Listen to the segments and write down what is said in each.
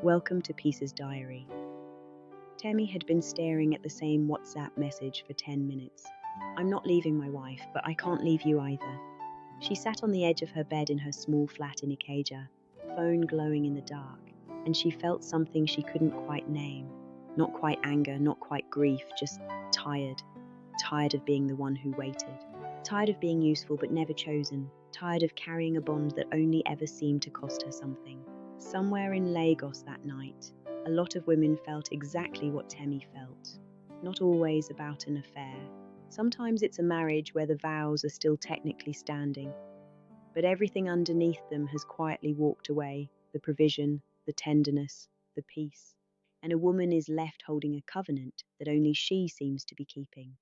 Welcome to Peace's diary. Temi had been staring at the same WhatsApp message for 10 minutes. I'm not leaving my wife, but I can't leave you either. She sat on the edge of her bed in her small flat in Ikeja, phone glowing in the dark, and she felt something she couldn't quite name. Not quite anger, not quite grief, just tired. Tired of being the one who waited. Tired of being useful but never chosen. Tired of carrying a bond that only ever seemed to cost her something. Somewhere in Lagos that night, a lot of women felt exactly what Temi felt. Not always about an affair. Sometimes it's a marriage where the vows are still technically standing, but everything underneath them has quietly walked away, the provision, the tenderness, the peace, and a woman is left holding a covenant that only she seems to be keeping.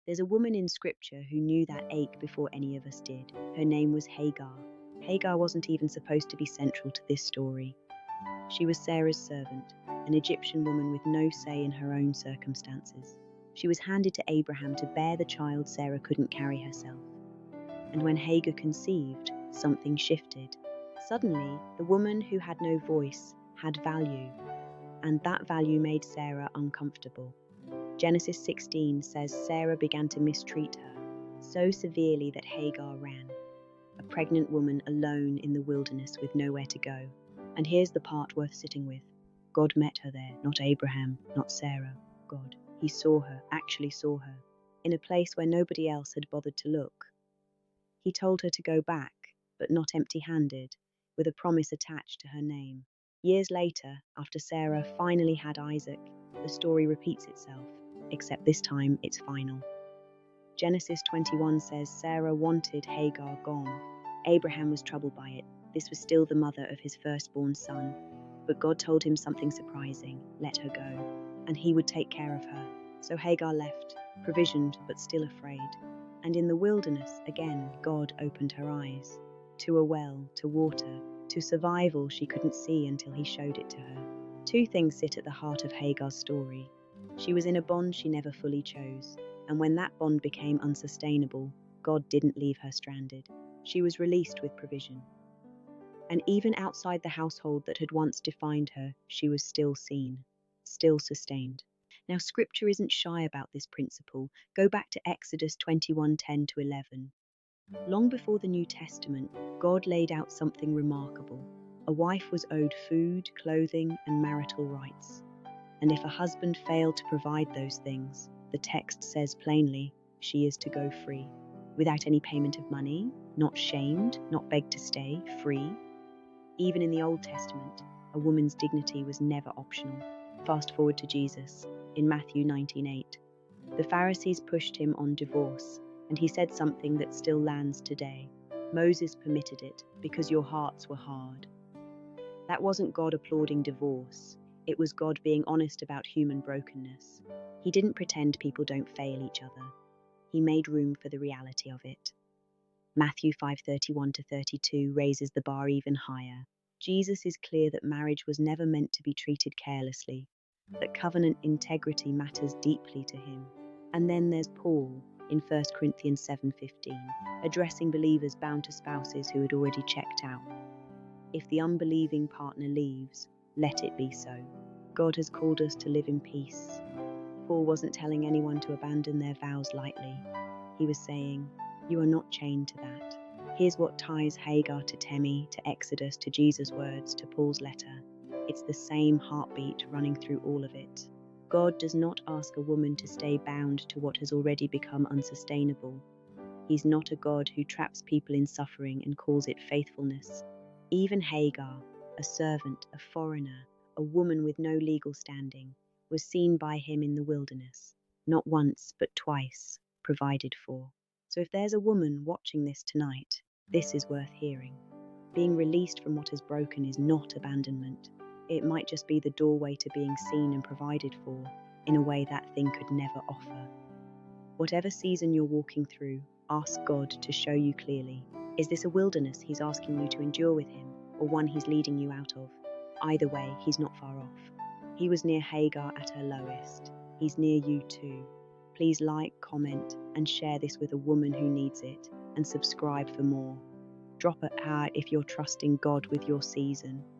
There's a woman in scripture who knew that ache before any of us did. Her name was Hagar. Hagar wasn't even supposed to be central to this story. She was Sarah's servant, an Egyptian woman with no say in her own circumstances. She was handed to Abraham to bear the child Sarah couldn't carry herself. And when Hagar conceived, something shifted. Suddenly, the woman who had no voice had value, and that value made Sarah uncomfortable. Genesis 16 says Sarah began to mistreat her, so severely that Hagar ran. A pregnant woman alone in the wilderness with nowhere to go. And here's the part worth sitting with. God met her there, not Abraham, not Sarah. God. He saw her, actually saw her, in a place where nobody else had bothered to look. He told her to go back, but not empty-handed, with a promise attached to her name. Years later, after Sarah finally had Isaac, the story repeats itself, except this time it's final. Genesis 21 says Sarah wanted Hagar gone. Abraham was troubled by it. This was still the mother of his firstborn son. But God told him something surprising, let her go, and he would take care of her. So Hagar left, provisioned but still afraid. And in the wilderness, again, God opened her eyes. To a well, to water, to survival she couldn't see until he showed it to her. Two things sit at the heart of Hagar's story. She was in a bond she never fully chose, and when that bond became unsustainable, God didn't leave her stranded. She was released with provision. And even outside the household that had once defined her, she was still seen, still sustained. Now, Scripture isn't shy about this principle. Go back to Exodus 21:10-11. Long before the New Testament, God laid out something remarkable. A wife was owed food, clothing, and marital rights. And if a husband failed to provide those things, the text says plainly, she is to go free. Without any payment of money, not shamed, not begged to stay, free. Even in the Old Testament, a woman's dignity was never optional. Fast forward to Jesus, in Matthew 19:8. The Pharisees pushed him on divorce, and he said something that still lands today. Moses permitted it because your hearts were hard. That wasn't God applauding divorce. It was God being honest about human brokenness. He didn't pretend people don't fail each other. He made room for the reality of it. Matthew 5:31-32 raises the bar even higher. Jesus is clear that marriage was never meant to be treated carelessly, that covenant integrity matters deeply to him. And then there's Paul in 1 Corinthians 7:15, addressing believers bound to spouses who had already checked out. If the unbelieving partner leaves, let it be so. God has called us to live in peace. Paul wasn't telling anyone to abandon their vows lightly. He was saying, you are not chained to that. Here's what ties Hagar to Temi, to Exodus, to Jesus' words, to Paul's letter. It's the same heartbeat running through all of it. God does not ask a woman to stay bound to what has already become unsustainable. He's not a God who traps people in suffering and calls it faithfulness. Even Hagar, a servant, a foreigner, a woman with no legal standing, was seen by him in the wilderness, not once but twice, provided for. So if there's a woman watching this tonight, this is worth hearing. Being released from what has broken is not abandonment. It might just be the doorway to being seen and provided for in a way that thing could never offer. Whatever season you're walking through, ask God to show you clearly. Is this a wilderness he's asking you to endure with him, or one he's leading you out of? Either way, he's not far off. He was near Hagar at her lowest. He's near you too. Please like, comment, and share this with a woman who needs it, and subscribe for more. Drop it out if you're trusting God with your season.